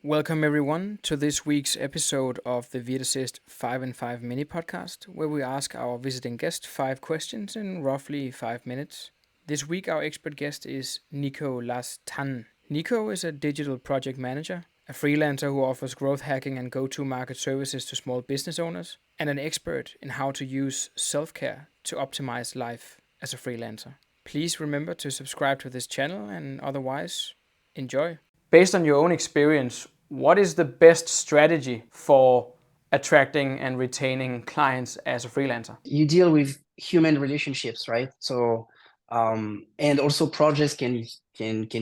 Welcome everyone to this week's episode of the VietAssist 5 and 5 mini podcast, where we ask our visiting guest 5 questions in roughly 5 minutes. This week our expert guest is Nico Las Thành. Nico is a digital project manager, a freelancer who offers growth hacking and go-to-market services to small business owners, and an expert in how to use self-care to optimize life as a freelancer. Please remember to subscribe to this channel and otherwise, enjoy. Based on your own experience, what is the best strategy for attracting and retaining clients as a freelancer? You deal with human relationships, right? So, and also projects can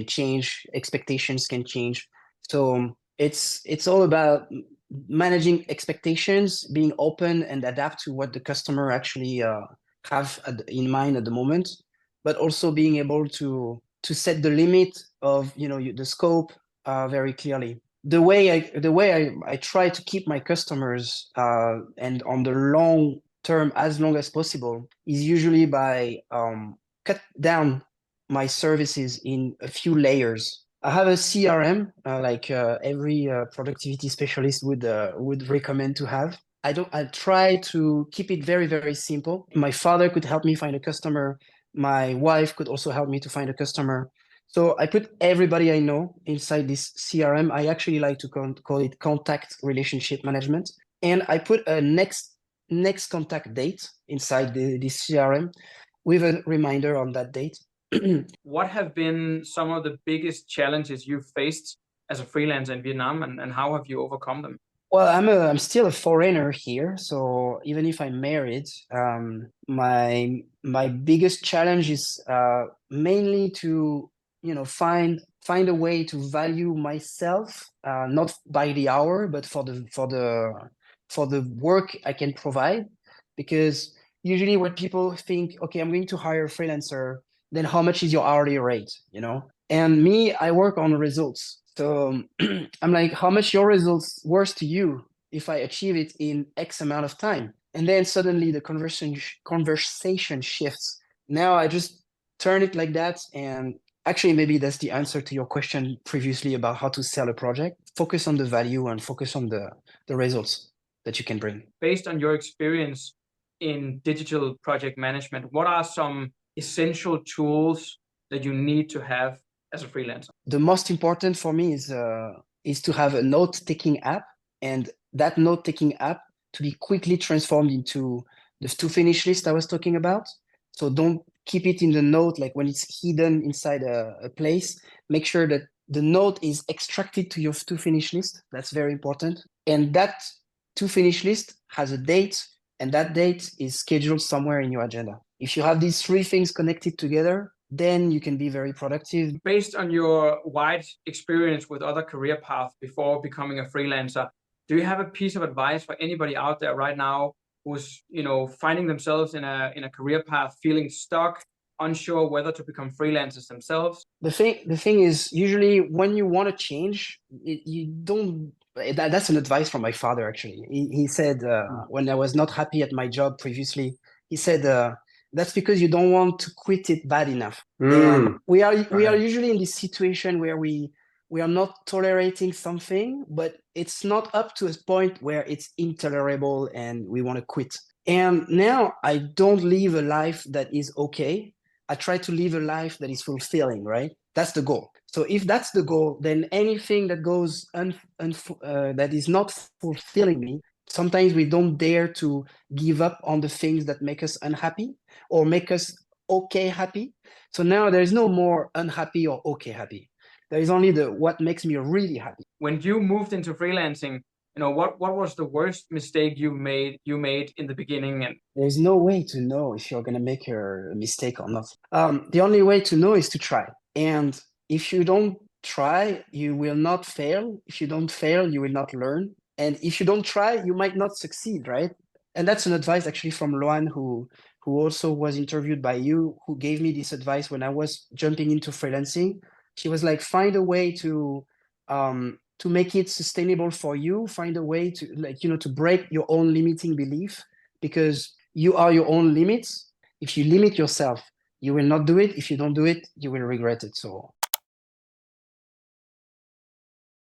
change, expectations can change. So it's all about managing expectations, being open and adapt to what the customer actually have in mind at the moment, but also being able to set the limit of the scope very clearly. The way I try to keep my customers and on the long term as long as possible is usually by cut down my services in a few layers. I have a CRM like every productivity specialist would recommend to have. I try to keep it very, very simple. My father could help me find a customer. My wife could also help me to find a customer. So I put everybody I know inside this CRM. I actually like to call it contact relationship management. And I put a next contact date inside this CRM with a reminder on that date. What have been some of the biggest challenges you've faced as a freelancer in Vietnam, and how have you overcome them? Well, I'm still a foreigner here, so even if I'm married, my biggest challenge is mainly to find a way to value myself, not by the hour, but for the work I can provide. Because usually when people think, okay, I'm going to hire a freelancer, then how much is your hourly rate? And me, I work on results. So I'm like, how much your results worth to you if I achieve it in X amount of time? And then suddenly the conversation shifts. Now I just turn it like that. And actually, maybe that's the answer to your question previously about how to sell a project. Focus on the value and focus on the results that you can bring. Based on your experience in digital project management, what are some essential tools that you need to have as a freelancer? The most important for me is to have a note-taking app, and that note-taking app to be quickly transformed into the to-finish list I was talking about. So don't keep it in the note, like when it's hidden inside a place. Make sure that the note is extracted to your to-finish list. That's very important. And that to-finish list has a date, and that date is scheduled somewhere in your agenda. If you have these three things connected together, then you can be very productive. Based on your wide experience with other career paths before becoming a freelancer, do you have a piece of advice for anybody out there right now who's finding themselves in a career path, feeling stuck, unsure whether to become freelancers themselves? The thing is, usually when you want to change, you don't. That's an advice from my father. Actually, he said when I was not happy at my job previously, he said that's because you don't want to quit it bad enough. And we are usually in this situation where we are not tolerating something, but it's not up to a point where it's intolerable and we want to quit. And now I don't live a life that is okay. I try to live a life that is fulfilling, right? That's the goal. So if that's the goal, then anything that goes that is not fulfilling me, sometimes we don't dare to give up on the things that make us unhappy or make us okay happy. So now there is no more unhappy or okay happy. There is only the what makes me really happy. When you moved into freelancing, what was the worst mistake you made in the beginning? And there's no way to know if you're going to make a mistake or not. The only way to know is to try. And if you don't try, you will not fail. If you don't fail, you will not learn. And if you don't try, you might not succeed, right? And that's an advice actually from Luan, who also was interviewed by you, who gave me this advice when I was jumping into freelancing. She was like, find a way to make it sustainable for you. Find a way to to break your own limiting belief, because you are your own limits. If you limit yourself, you will not do it. If you don't do it, you will regret it. So